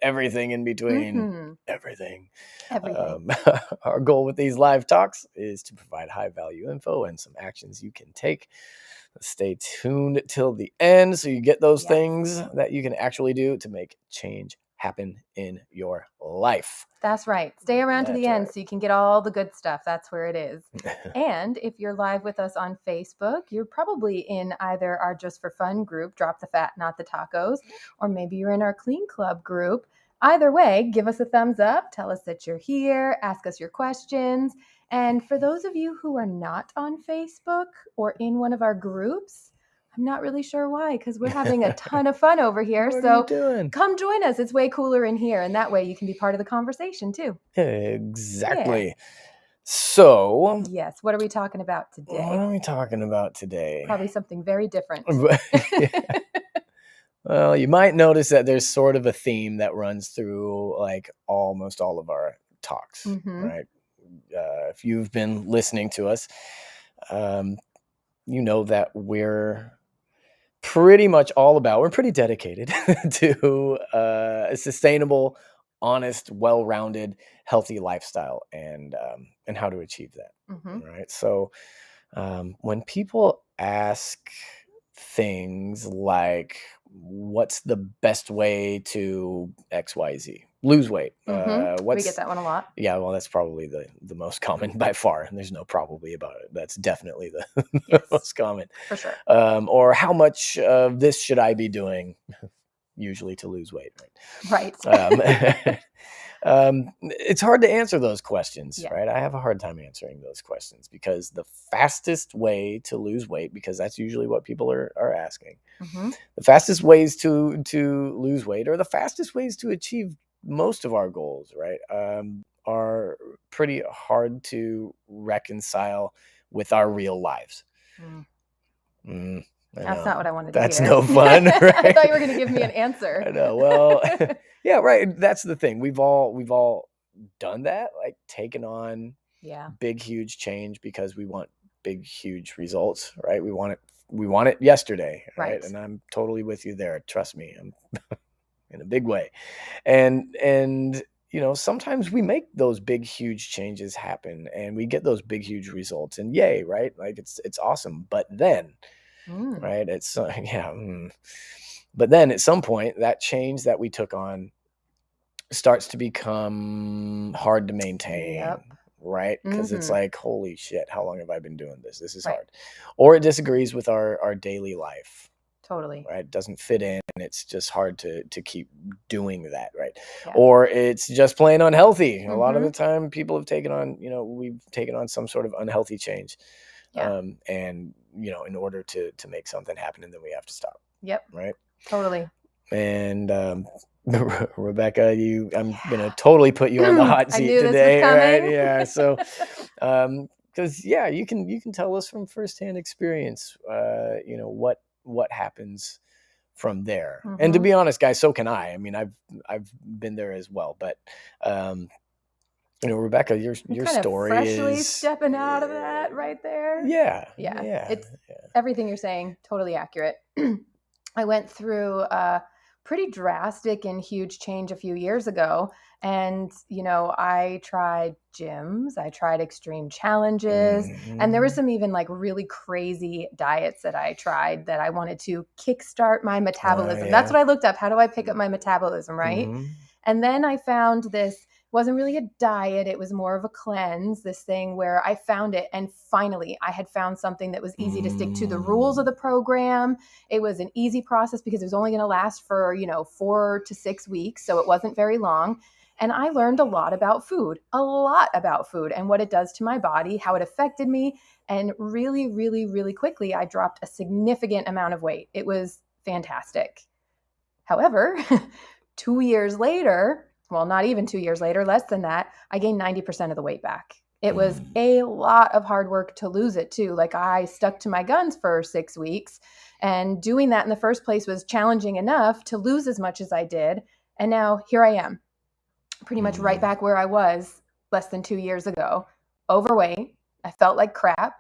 everything in between. Mhm. Everything. Everything. Our goal with these live talks is to provide high value info and some actions you can take. Stay tuned till the end so you get those Yes. things that you can actually do to make change happen in your life. That's right. Stay around to the That's end right. so you can get all the good stuff. That's where it is. And if you're live with us on Facebook, you're probably in either our Just for Fun group, Drop the Fat, Not the Tacos, or maybe you're in our Clean Club group. Either way, give us a thumbs up, tell us that you're here, ask us your questions. And for those of you who are not on Facebook or in one of our groups, I'm not really sure why, because we're having a ton of fun over here. What are So you doing? come join us. It's way cooler in here. And that way you can be part of the conversation too. Exactly. Yeah. So, yes, what are we talking about what today? are we talking about today? Probably something very different. Yeah. Well, you might notice that there's sort of a theme that runs through like almost all of our talks, right? If you've been listening to us, you know that we're pretty much all about, we're pretty dedicated to a sustainable, honest, well-rounded, healthy lifestyle and how to achieve that, right? So when people ask things like, what's the best way to XYZ, lose weight? We get that one a lot. Yeah, well, that's probably the most common by far. And there's no probably about it. That's definitely the Yes, most common. for sure. Or how much of this should I be doing? Usually to lose weight, Right. It's hard to answer those questions, Yeah. right? I have a hard time answering those questions because the fastest way to lose weight, because that's usually what people are asking, the fastest ways to lose weight, or the fastest ways to achieve most of our goals, right, are pretty hard to reconcile with our real lives. That's not what I wanted to hear. That's hear. No fun, right? I thought you were going to give me an answer. I know. Well, yeah, right. That's the thing. We've all done that, like taken on big, huge change because we want big, huge results, right? We want it yesterday, right? And I'm totally with you there. Trust me, I'm in a big way. And you know, sometimes we make those big, huge changes happen and we get those big, huge results, and yay, right? Like it's awesome. But then, right? It's But then at some point, that change that we took on starts to become hard to maintain, right? Because it's like, holy shit, how long have I been doing this? This is hard. Or it disagrees with our daily life. Totally. Right? It doesn't fit in. It's just hard to keep doing that, right? Yeah. Or it's just plain unhealthy. A lot of the time people have taken on, we've taken on some sort of unhealthy change. Yeah. And, in order to make something happen, and then we have to stop. Yep. Right? Totally. And Rebecca, I'm gonna totally put you on the hot seat today, right? Yeah. So, because you can tell us from firsthand experience, what happens from there. And to be honest, guys, so can I. I mean, I've been there as well. But Rebecca, your story freshly is stepping out of that right there. Yeah. It's everything you're saying, totally accurate. I went through a pretty drastic and huge change a few years ago. And, I tried gyms, I tried extreme challenges, and there were some even like really crazy diets that I tried that I wanted to kickstart my metabolism. That's what I looked up. How do I pick up my metabolism, right? And then I found this. Wasn't really a diet. It was more of a cleanse, this thing where I found it. And finally, I had found something that was easy to stick to the rules of the program. It was an easy process because it was only going to last for, 4 to 6 weeks. So it wasn't very long. And I learned a lot about food and what it does to my body, how it affected me. And really, really, really quickly, I dropped a significant amount of weight. It was fantastic. However, 2 years later, well, not even 2 years later, less than that, I gained 90% of the weight back. It was a lot of hard work to lose it too. Like I stuck to my guns for 6 weeks, and doing that in the first place was challenging enough to lose as much as I did. And now here I am, pretty much right back where I was less than 2 years ago, overweight. I felt like crap.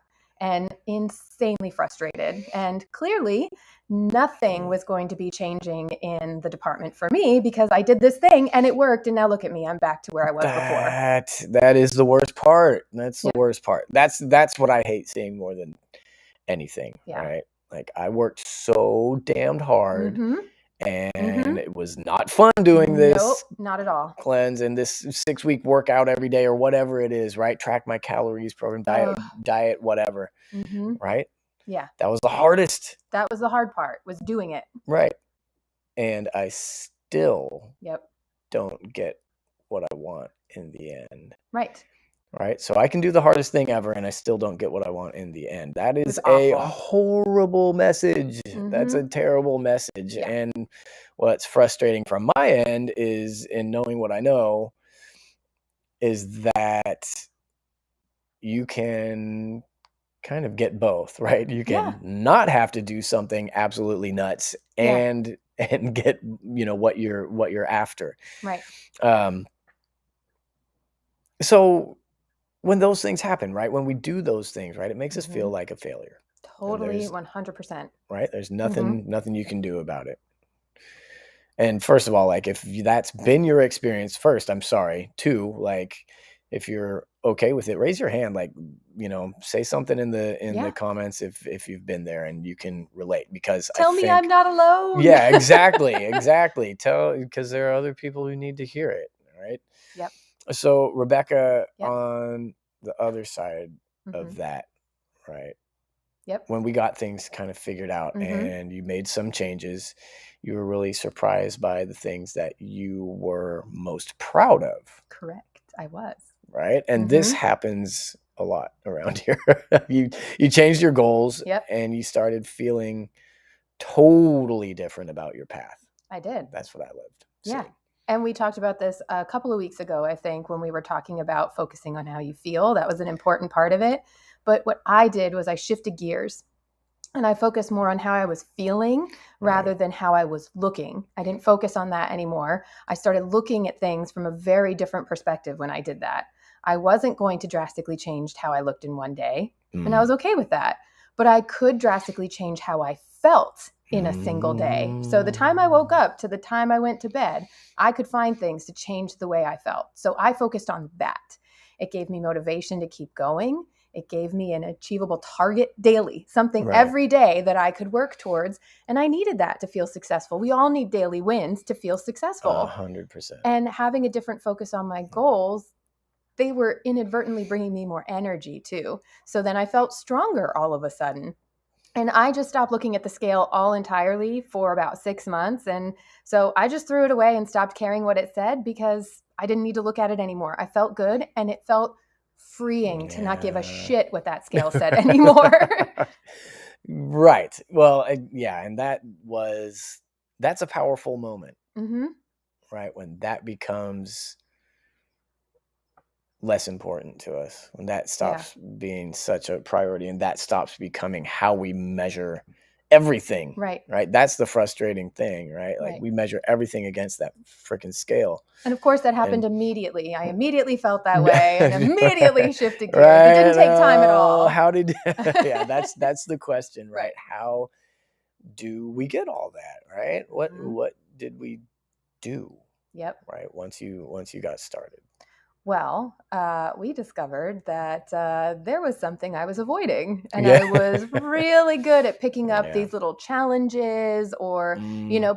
and insanely frustrated. And clearly nothing was going to be changing in the department for me because I did this thing and it worked. And now look at me, I'm back to where I was before. That is the worst part. That's the worst part. That's what I hate seeing more than anything, right? Like, I worked so damned hard, and it was not fun doing this. Nope, not at all. Cleanse and this 6-week workout every day or whatever it is, right? Track my calories, program, diet, whatever, right? Yeah. That was the hardest. That was the hard part, was doing it. Right. And I still don't get what I want in the end. Right. Right. So I can do the hardest thing ever and I still don't get what I want in the end. That is a horrible message. That's a terrible message. Yeah. And what's frustrating from my end is, in knowing what I know, is that you can kind of get both, right? You can not have to do something absolutely nuts and get, what you're after. Right. So when those things happen, right? When we do those things, right? It makes us feel like a failure. Totally, 100%. Right? There's nothing you can do about it. And first of all, like, if that's been your experience, first, I'm sorry. Two, like, if you're okay with it, raise your hand. Like, say something in the comments if you've been there and you can relate, because tell me I'm not alone. Yeah, exactly. Because there are other people who need to hear it. Right. Yep. So Rebecca, on the other side of that, right? Yep. When we got things kind of figured out and you made some changes, you were really surprised by the things that you were most proud of. Correct. I was. Right. And this happens a lot around here. You changed your goals and you started feeling totally different about your path. I did. That's what I lived. Yeah. And we talked about this a couple of weeks ago, I think, when we were talking about focusing on how you feel. That was an important part of it. But what I did was I shifted gears and I focused more on how I was feeling rather than how I was looking. I didn't focus on that anymore. I started looking at things from a very different perspective when I did that. I wasn't going to drastically change how I looked in one day, and I was okay with that. But I could drastically change how I felt in a single day. So the time I woke up to the time I went to bed, I could find things to change the way I felt. So I focused on that. It gave me motivation to keep going. It gave me an achievable target daily, something every day that I could work towards. And I needed that to feel successful. We all need daily wins to feel successful. 100%. And having a different focus on my goals, they were inadvertently bringing me more energy too. So then I felt stronger all of a sudden. And I just stopped looking at the scale all entirely for about 6 months. And so I just threw it away and stopped caring what it said because I didn't need to look at it anymore. I felt good and it felt freeing to not give a shit what that scale said anymore. Right. Well, and that's a powerful moment, right? When that becomes less important to us, when that stops being such a priority and that stops becoming how we measure everything. Right. That's the frustrating thing, right? Like, we measure everything against that freaking scale. And of course that happened immediately. I immediately felt that way and immediately shifted gears. It didn't take time at all. How did that's the question, right? How do we get all that, right? What did we do? Yep. Right. Once you got started. Well, we discovered that there was something I was avoiding, and I was really good at picking up these little challenges or,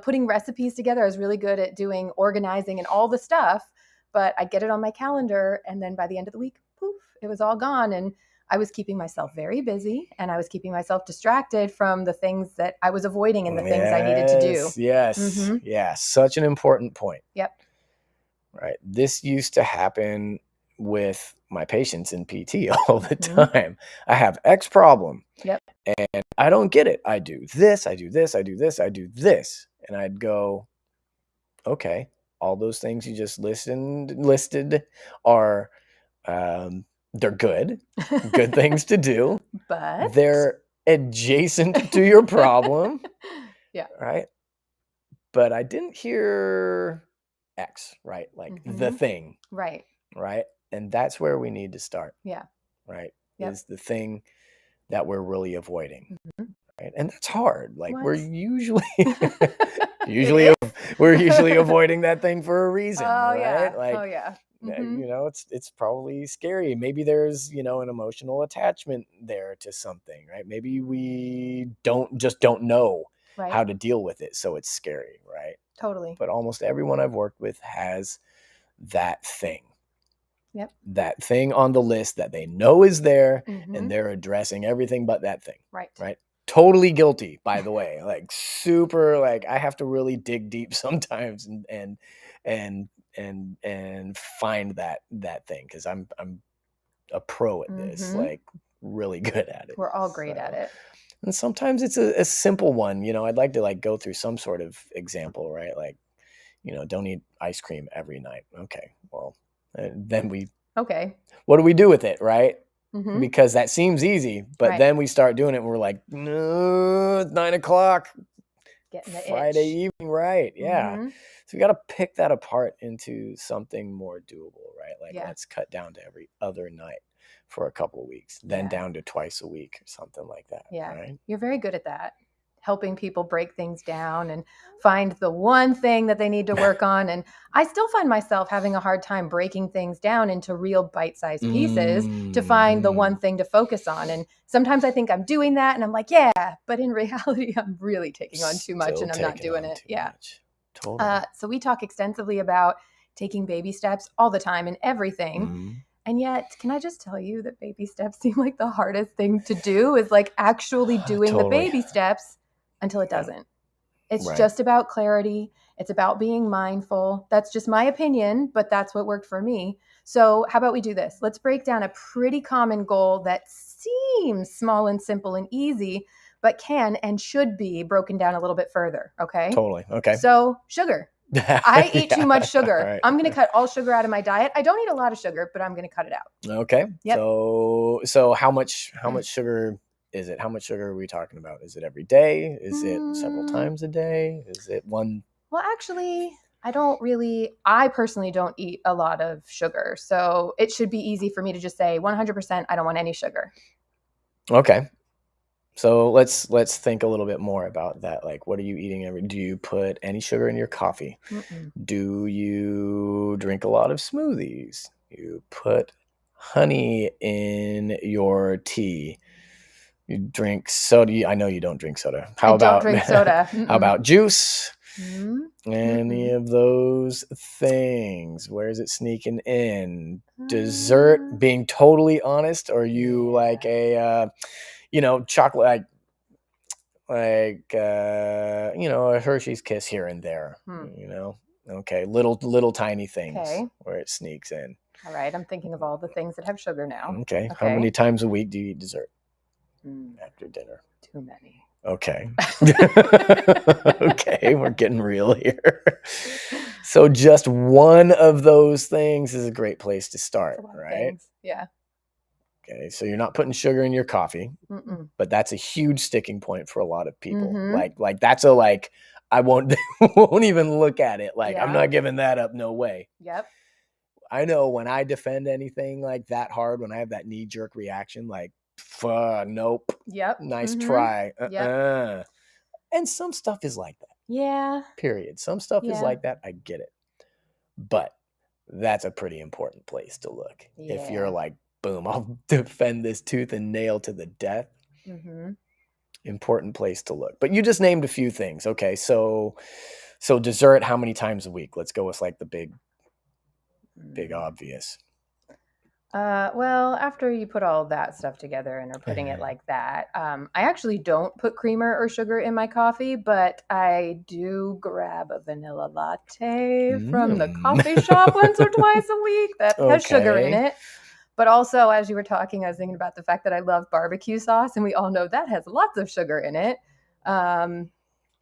putting recipes together. I was really good at doing organizing and all the stuff, but I'd get it on my calendar. And then by the end of the week, poof, it was all gone. And I was keeping myself very busy and I was keeping myself distracted from the things that I was avoiding and the things I needed to do. Yes. Yeah. Such an important point. Yep. Right. This used to happen with my patients in PT all the time. I have X problem. Yep. And I don't get it. I do this, I do this, I do this, I do this. And I'd go, okay, all those things you just listed are they're good things to do. But they're adjacent to your problem. Yeah. Right. But I didn't hear X, right? Like the thing. Right. Right. And that's where we need to start. Yeah. Right. Yep. Is the thing that we're really avoiding. Mm-hmm. Right? And that's hard. Like What? we're usually usually avoiding that thing for a reason, Oh right? yeah. Like Oh yeah. Mm-hmm. it's probably scary. Maybe there's, an emotional attachment there to something, right? Maybe we don't know Right. how to deal with it, so it's scary, right? Totally. But almost everyone I've worked with has that thing. Yep. That thing on the list that they know is there, Mm-hmm. and they're addressing everything but that thing. Right. Totally guilty, by the way. Like super, like I have to really dig deep sometimes and find that thing, because I'm a pro at this, Mm-hmm. like really good at it. We're all great at it. And sometimes it's a simple one. I'd like to like go through some sort of example, right? Like, don't eat ice cream every night. Okay, well, then what do we do with it, right? Mm-hmm. Because that seems easy, but Right. then we start doing it and we're like, no, it's 9:00 Getting the Friday itch. evening, right? Yeah. Mm-hmm. So we got to pick that apart into something more doable, right? Like let's cut down to every other night for a couple of weeks, then down to twice a week or something like that. Yeah. Right? You're very good at that. Helping people break things down and find the one thing that they need to work on. And I still find myself having a hard time breaking things down into real bite-sized pieces to find the one thing to focus on. And sometimes I think I'm doing that and I'm like, yeah, but in reality, I'm really taking on too much and I'm not doing it. Yeah. Totally. So we talk extensively about taking baby steps all the time in everything. Mm-hmm. And yet, can I just tell you that baby steps seem like the hardest thing to do, is like actually doing the baby steps until it doesn't. It's just about clarity. It's about being mindful. That's just my opinion, but that's what worked for me. So how about we do this? Let's break down a pretty common goal that seems small and simple and easy, but can and should be broken down a little bit further. Okay. Totally. Okay. So sugar. I eat too much sugar. Right. I'm going to cut all sugar out of my diet. I don't eat a lot of sugar, but I'm going to cut it out. Okay. Yep. So how much sugar is it? How much sugar are we talking about? Is it every day? Is it several times a day? Is it one? Well, actually, I personally don't eat a lot of sugar. So it should be easy for me to just say 100% I don't want any sugar. Okay. So let's think a little bit more about that. Like, what are you eating do you put any sugar in your coffee? Mm-mm. Do you drink a lot of smoothies? You put honey in your tea? You drink soda? I know you don't drink soda. I don't drink soda. How about juice? Mm-hmm. Any of those things? Where is it sneaking in? Dessert? Being totally honest, or are you like a chocolate, like a Hershey's Kiss here and there? Okay, little tiny things where it sneaks in. All right, I'm thinking of all the things that have sugar now. Okay. How many times a week do you eat dessert after dinner? Too many. Okay. Okay, we're getting real here. So just one of those things is a great place to start, right? Yeah. Okay, so you're not putting sugar in your coffee, but that's a huge sticking point for a lot of people. Mm-hmm. Like that's I won't even look at it. Like, I'm not giving that up. No way. Yep. I know when I defend anything like that hard, when I have that knee jerk reaction, like, nope. Yep. Nice try. Yep. And some stuff is like that. Yeah. Period. Some stuff is like that. I get it. But that's a pretty important place to look. Yeah. If you're like, boom, I'll defend this tooth and nail to the death. Mm-hmm. Important place to look. But you just named a few things. Okay, so dessert, how many times a week? Let's go with like the big obvious. Well, after you put all that stuff together and are putting it like that, I actually don't put creamer or sugar in my coffee, but I do grab a vanilla latte from the coffee shop once or twice a week that has sugar in it. But also, as you were talking, I was thinking about the fact that I love barbecue sauce, and we all know that has lots of sugar in it. And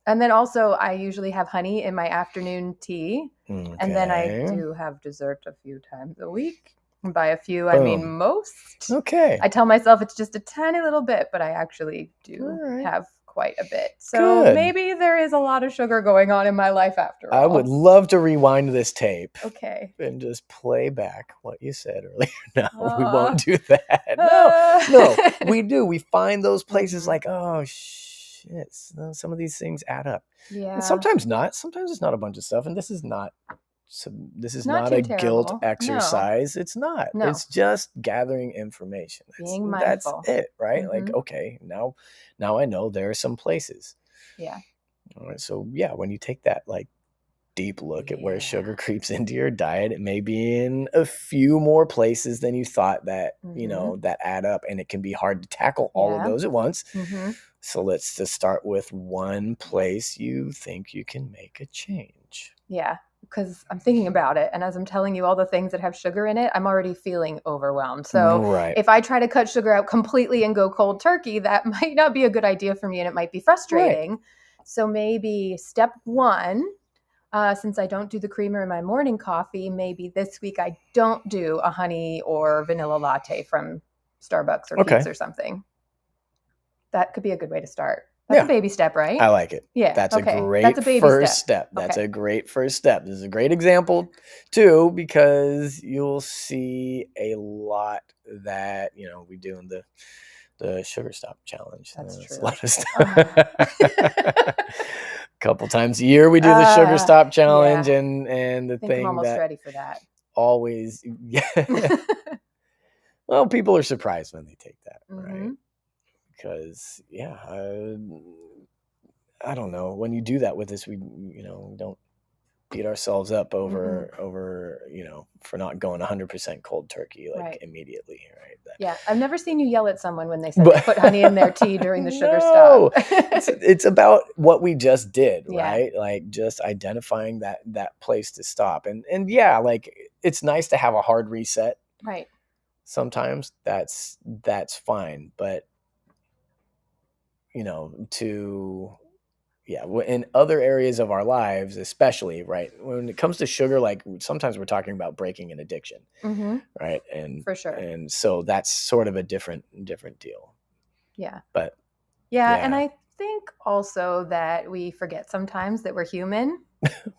then also, I usually have honey in my afternoon tea. Okay. And then I do have dessert a few times a week. And by a few, I mean most. Okay. I tell myself it's just a tiny little bit, but I actually do have quite a bit. So maybe there is a lot of sugar going on in my life after all. I would love to rewind this tape. Okay. And just play back what you said earlier. No, we won't do that. No, we do. We find those places like, oh, shit. Some of these things add up. Yeah. And sometimes not. Sometimes it's not a bunch of stuff. And this is not a guilt exercise. No. It's not. No. It's just gathering information. Being mindful. That's it, right? Like, okay, now I know there are some places. Yeah. All right. So yeah, when you take that like deep look at where sugar creeps into your diet, it may be in a few more places than you thought that, that add up, and it can be hard to tackle all of those at once. So let's just start with one place you think you can make a change. Yeah, because I'm thinking about it, and as I'm telling you all the things that have sugar in it, I'm already feeling overwhelmed. So if I try to cut sugar out completely and go cold turkey, that might not be a good idea for me, and it might be frustrating. Right. So maybe step one, since I don't do the creamer in my morning coffee, maybe this week I don't do a honey or vanilla latte from Starbucks or Peet's or something. That could be a good way to start. That's a baby step, right? I like it. Yeah. That's a great first step. That's a great first step. This is a great example too, because you'll see a lot that, we do in the Sugar Stop Challenge. That's true. A lot of stuff. Couple times a year we do the Sugar Stop Challenge, and the thing I'm almost ready for that. Always, well, people are surprised when they take that, right? Because I don't know, when you do that with us, we don't beat ourselves up over for not going 100% cold turkey immediately, right? Yeah, I've never seen you yell at someone when they said they put honey in their tea during the Sugar Stop. It's about what we just did, right? Like just identifying that place to stop, and like it's nice to have a hard reset, right? Sometimes that's fine, but in other areas of our lives, especially, right, when it comes to sugar, like sometimes we're talking about breaking an addiction, right? And for sure, and so that's sort of a different deal. Yeah. But and I think also that we forget sometimes that we're human.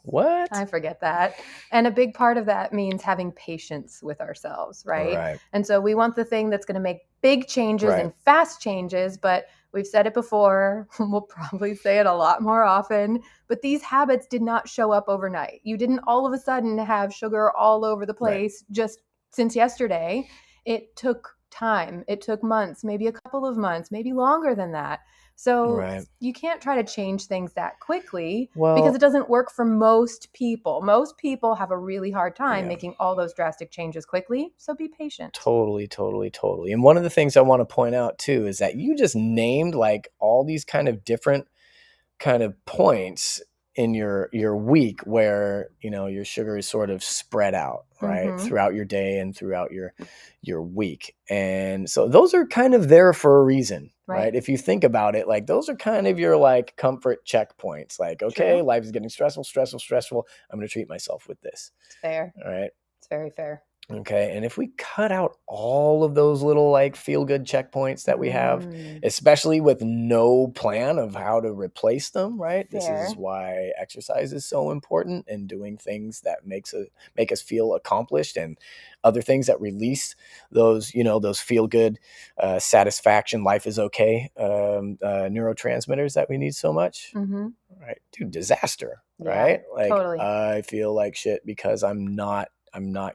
What? I forget that. And a big part of that means having patience with ourselves, right? And so we want the thing that's going to make big changes and fast changes, but we've said it before, we'll probably say it a lot more often, but these habits did not show up overnight. You didn't all of a sudden have sugar all over the place just since yesterday. It took time. It took months, maybe a couple of months, maybe longer than that. So you can't try to change things that quickly because it doesn't work for most people. Most people have a really hard time making all those drastic changes quickly. So be patient. Totally. And one of the things I want to point out too is that you just named like all these kind of different kind of points in your week where your sugar is sort of spread out throughout your day and throughout your week, and so those are kind of there for a reason, right? If you think about it, like those are kind of your like comfort checkpoints, like okay, life is getting stressful, I'm going to treat myself with this. It's fair. All right, it's very fair. Okay. And if we cut out all of those little like feel good checkpoints that we have, especially with no plan of how to replace them, right? This is why exercise is so important, and doing things that make us feel accomplished, and other things that release those, those feel good, satisfaction, life is okay, neurotransmitters that we need so much. Right. Dude, disaster. Right. Like totally. I feel like shit because I'm not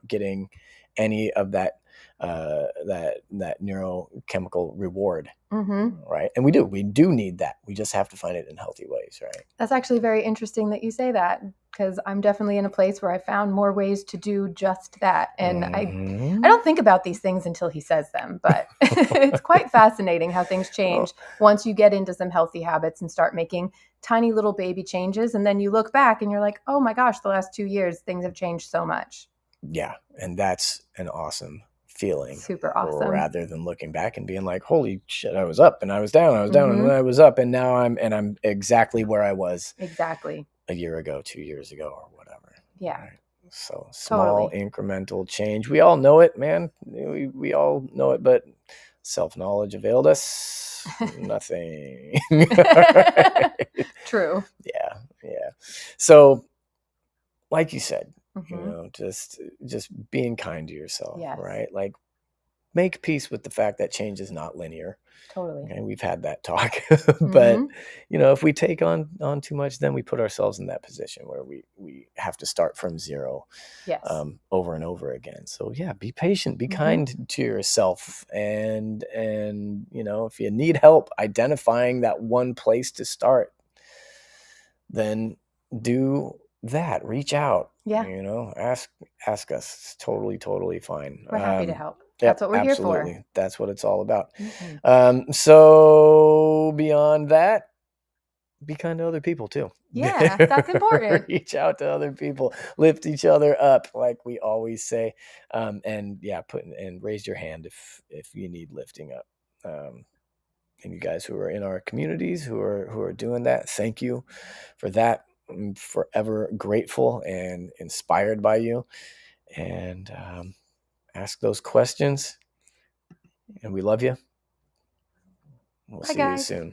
getting any of that neurochemical reward, right? And we do need that. We just have to find it in healthy ways, right? That's actually very interesting that you say that, because I'm definitely in a place where I found more ways to do just that. And I don't think about these things until he says them, but it's quite fascinating how things change once you get into some healthy habits and start making tiny little baby changes. And then you look back and you're like, oh my gosh, the last 2 years, things have changed so much. Yeah. And that's an awesome feeling. Super awesome. Rather than looking back and being like, holy shit, I was up and I was down, and then I was up, and now I'm exactly where I was a year ago, 2 years ago, or whatever. Yeah. Right? So small incremental change. We all know it, man. We all know it, but Self-knowledge availed us nothing. True. Yeah. So, like you said, Mm-hmm. just being kind to yourself, Yes. right? Like, make peace with the fact that change is not linear. Totally. Okay, we've had that talk. Mm-hmm. But if we take on too much, then we put ourselves in that position where we have to start from zero. Yes. Over and over again. So yeah, be patient, be Mm-hmm. kind to yourself, and if you need help identifying that one place to start, then do that. Reach out. Yeah. Ask us. It's totally fine. We're happy to help. Yep, That's what we're absolutely. here That's what it's all about. for. So beyond that, be kind to other people too. Yeah, that's important. Reach out to other people, lift each other up, like we always say. And yeah, raise your hand if you need lifting up. And you guys who are in our communities who are doing that, thank you for that. I'm forever grateful and inspired by you. And ask those questions. And we love you. We'll see you soon.